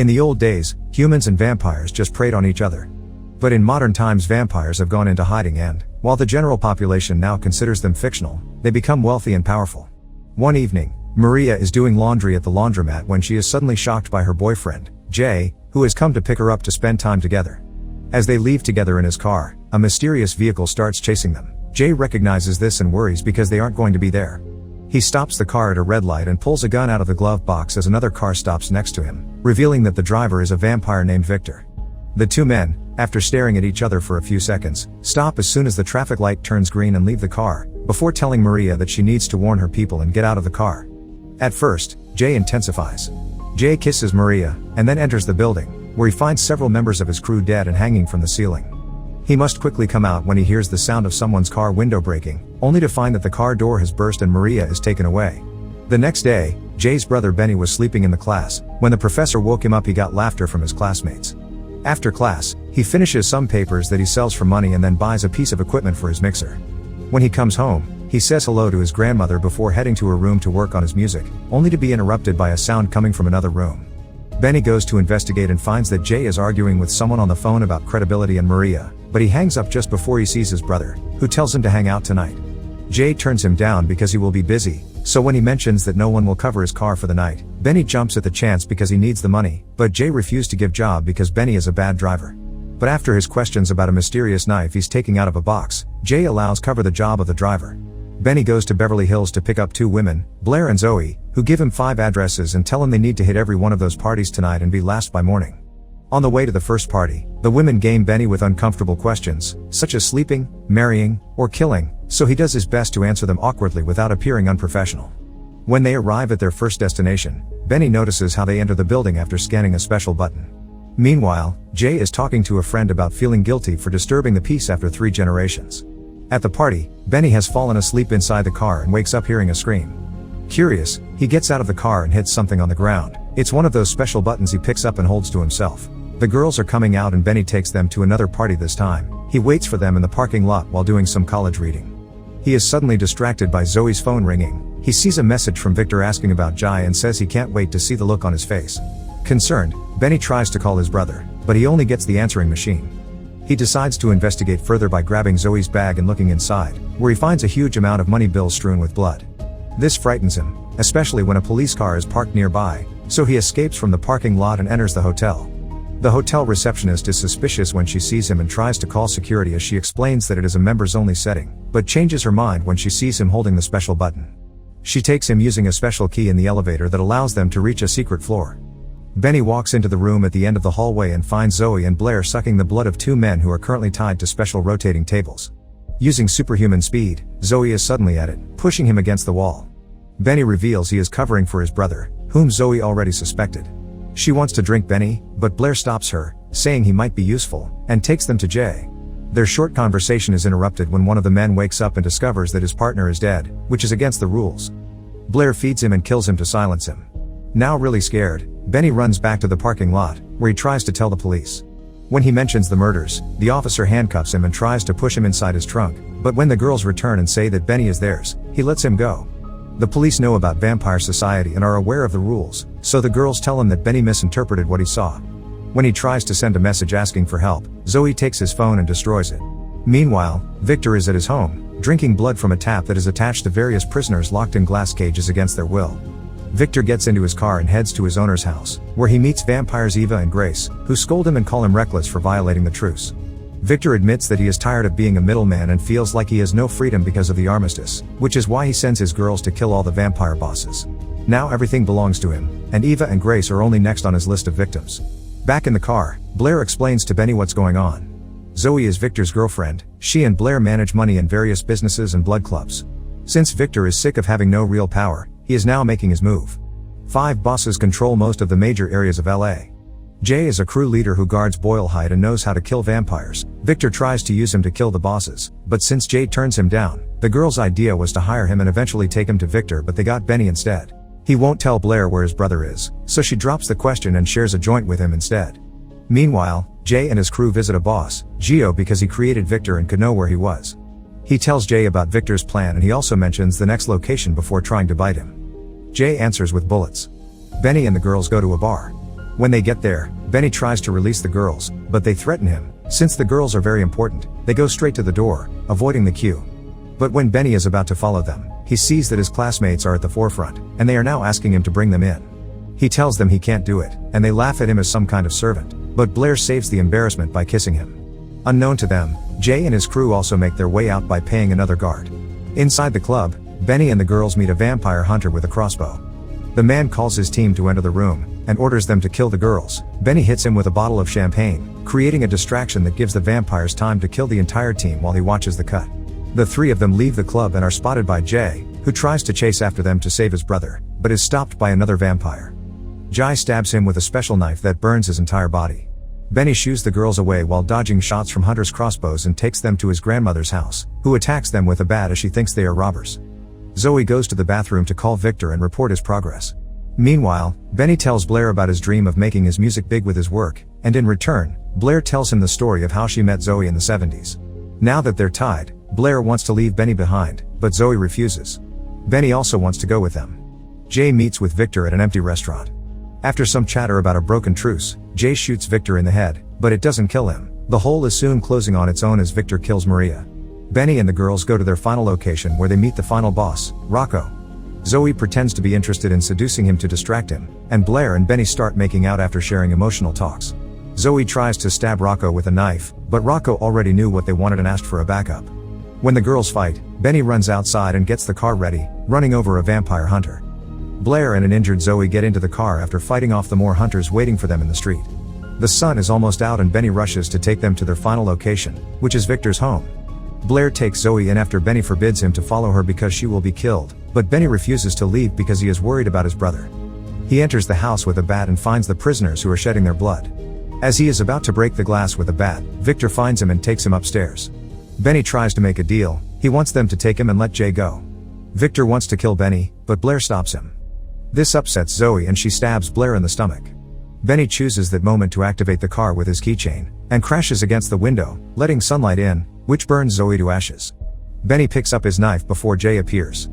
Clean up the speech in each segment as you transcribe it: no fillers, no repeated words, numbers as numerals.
In the old days, humans and vampires just preyed on each other. But in modern times vampires have gone into hiding and, while the general population now considers them fictional, they become wealthy and powerful. One evening, Maria is doing laundry at the laundromat when she is suddenly shocked by her boyfriend, Jay, who has come to pick her up to spend time together. As they leave together in his car, a mysterious vehicle starts chasing them. Jay recognizes this and worries because they aren't going to be there. He stops the car at a red light and pulls a gun out of the glove box as another car stops next to him, revealing that the driver is a vampire named Victor. The two men, after staring at each other for a few seconds, stop as soon as the traffic light turns green and leave the car, before telling Maria that she needs to warn her people and get out of the car. At first, Jay intensifies. Jay kisses Maria, and then enters the building, where he finds several members of his crew dead and hanging from the ceiling. He must quickly come out when he hears the sound of someone's car window breaking, only to find that the car door has burst and Maria is taken away. The next day, Jay's brother Benny was sleeping in the class. When the professor woke him up, he got laughter from his classmates. After class, he finishes some papers that he sells for money and then buys a piece of equipment for his mixer. When he comes home, he says hello to his grandmother before heading to her room to work on his music, only to be interrupted by a sound coming from another room. Benny goes to investigate and finds that Jay is arguing with someone on the phone about credibility and Maria, but he hangs up just before he sees his brother, who tells him to hang out tonight. Jay turns him down because he will be busy, so when he mentions that no one will cover his car for the night, Benny jumps at the chance because he needs the money, but Jay refused to give job because Benny is a bad driver. But after his questions about a mysterious knife he's taking out of a box, Jay allows cover the job of the driver. Benny goes to Beverly Hills to pick up two women, Blair and Zoe, who give him 5 addresses and tell him they need to hit every one of those parties tonight and be last by morning. On the way to the first party, the women game Benny with uncomfortable questions, such as sleeping, marrying, or killing, so he does his best to answer them awkwardly without appearing unprofessional. When they arrive at their first destination, Benny notices how they enter the building after scanning a special button. Meanwhile, Jay is talking to a friend about feeling guilty for disturbing the peace after 3 generations. At the party, Benny has fallen asleep inside the car and wakes up hearing a scream. Curious, he gets out of the car and hits something on the ground. It's one of those special buttons he picks up and holds to himself. The girls are coming out and Benny takes them to another party this time. He waits for them in the parking lot while doing some college reading. He is suddenly distracted by Zoe's phone ringing. He sees a message from Victor asking about Jai and says he can't wait to see the look on his face. Concerned, Benny tries to call his brother, but he only gets the answering machine. He decides to investigate further by grabbing Zoe's bag and looking inside, where he finds a huge amount of money bills strewn with blood. This frightens him, especially when a police car is parked nearby, so he escapes from the parking lot and enters the hotel. The hotel receptionist is suspicious when she sees him and tries to call security as she explains that it is a members-only setting, but changes her mind when she sees him holding the special button. She takes him using a special key in the elevator that allows them to reach a secret floor. Benny walks into the room at the end of the hallway and finds Zoe and Blair sucking the blood of 2 men who are currently tied to special rotating tables. Using superhuman speed, Zoe is suddenly at it, pushing him against the wall. Benny reveals he is covering for his brother, whom Zoe already suspected. She wants to drink Benny, but Blair stops her, saying he might be useful, and takes them to Jay. Their short conversation is interrupted when one of the men wakes up and discovers that his partner is dead, which is against the rules. Blair feeds him and kills him to silence him. Now really scared, Benny runs back to the parking lot, where he tries to tell the police. When he mentions the murders, the officer handcuffs him and tries to push him inside his trunk, but when the girls return and say that Benny is theirs, he lets him go. The police know about vampire society and are aware of the rules, so the girls tell him that Benny misinterpreted what he saw. When he tries to send a message asking for help, Zoe takes his phone and destroys it. Meanwhile, Victor is at his home, drinking blood from a tap that is attached to various prisoners locked in glass cages against their will. Victor gets into his car and heads to his owner's house, where he meets vampires Eva and Grace, who scold him and call him reckless for violating the truce. Victor admits that he is tired of being a middleman and feels like he has no freedom because of the armistice, which is why he sends his girls to kill all the vampire bosses. Now everything belongs to him, and Eva and Grace are only next on his list of victims. Back in the car, Blair explains to Benny what's going on. Zoe is Victor's girlfriend. She and Blair manage money in various businesses and blood clubs. Since Victor is sick of having no real power, he is now making his move. 5 bosses control most of the major areas of LA. Jay is a crew leader who guards Boyle Heights and knows how to kill vampires. Victor tries to use him to kill the bosses, but since Jay turns him down, the girl's idea was to hire him and eventually take him to Victor, but they got Benny instead. He won't tell Blair where his brother is, so she drops the question and shares a joint with him instead. Meanwhile, Jay and his crew visit a boss, Gio, because he created Victor and could know where he was. He tells Jay about Victor's plan and he also mentions the next location before trying to bite him. Jay answers with bullets. Benny and the girls go to a bar. When they get there, Benny tries to release the girls, but they threaten him. Since the girls are very important, they go straight to the door, avoiding the queue. But when Benny is about to follow them, he sees that his classmates are at the forefront, and they are now asking him to bring them in. He tells them he can't do it, and they laugh at him as some kind of servant, but Blair saves the embarrassment by kissing him. Unknown to them, Jay and his crew also make their way out by paying another guard. Inside the club, Benny and the girls meet a vampire hunter with a crossbow. The man calls his team to enter the room, and orders them to kill the girls. Benny hits him with a bottle of champagne, creating a distraction that gives the vampires time to kill the entire team while he watches the cut. The three of them leave the club and are spotted by Jay, who tries to chase after them to save his brother, but is stopped by another vampire. Jai stabs him with a special knife that burns his entire body. Benny shoos the girls away while dodging shots from hunters' crossbows and takes them to his grandmother's house, who attacks them with a bat as she thinks they are robbers. Zoe goes to the bathroom to call Victor and report his progress. Meanwhile, Benny tells Blair about his dream of making his music big with his work, and in return, Blair tells him the story of how she met Zoe in the 70s. Now that they're tied, Blair wants to leave Benny behind, but Zoe refuses. Benny also wants to go with them. Jay meets with Victor at an empty restaurant. After some chatter about a broken truce, Jay shoots Victor in the head, but it doesn't kill him. The hole is soon closing on its own as Victor kills Maria. Benny and the girls go to their final location where they meet the final boss, Rocco. Zoe pretends to be interested in seducing him to distract him, and Blair and Benny start making out after sharing emotional talks. Zoe tries to stab Rocco with a knife, but Rocco already knew what they wanted and asked for a backup. When the girls fight, Benny runs outside and gets the car ready, running over a vampire hunter. Blair and an injured Zoe get into the car after fighting off the more hunters waiting for them in the street. The sun is almost out and Benny rushes to take them to their final location, which is Victor's home. Blair takes Zoe in after Benny forbids him to follow her because she will be killed, but Benny refuses to leave because he is worried about his brother. He enters the house with a bat and finds the prisoners who are shedding their blood. As he is about to break the glass with a bat, Victor finds him and takes him upstairs. Benny tries to make a deal. He wants them to take him and let Jay go. Victor wants to kill Benny, but Blair stops him. This upsets Zoe and she stabs Blair in the stomach. Benny chooses that moment to activate the car with his keychain, and crashes against the window, letting sunlight in, which burns Zoe to ashes. Benny picks up his knife before Jay appears.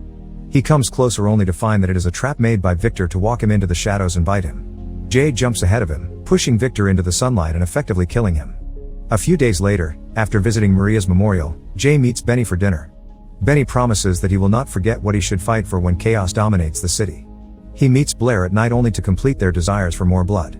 He comes closer only to find that it is a trap made by Victor to walk him into the shadows and bite him. Jay jumps ahead of him, pushing Victor into the sunlight and effectively killing him. A few days later, after visiting Maria's memorial, Jay meets Benny for dinner. Benny promises that he will not forget what he should fight for when chaos dominates the city. He meets Blair at night only to complete their desires for more blood.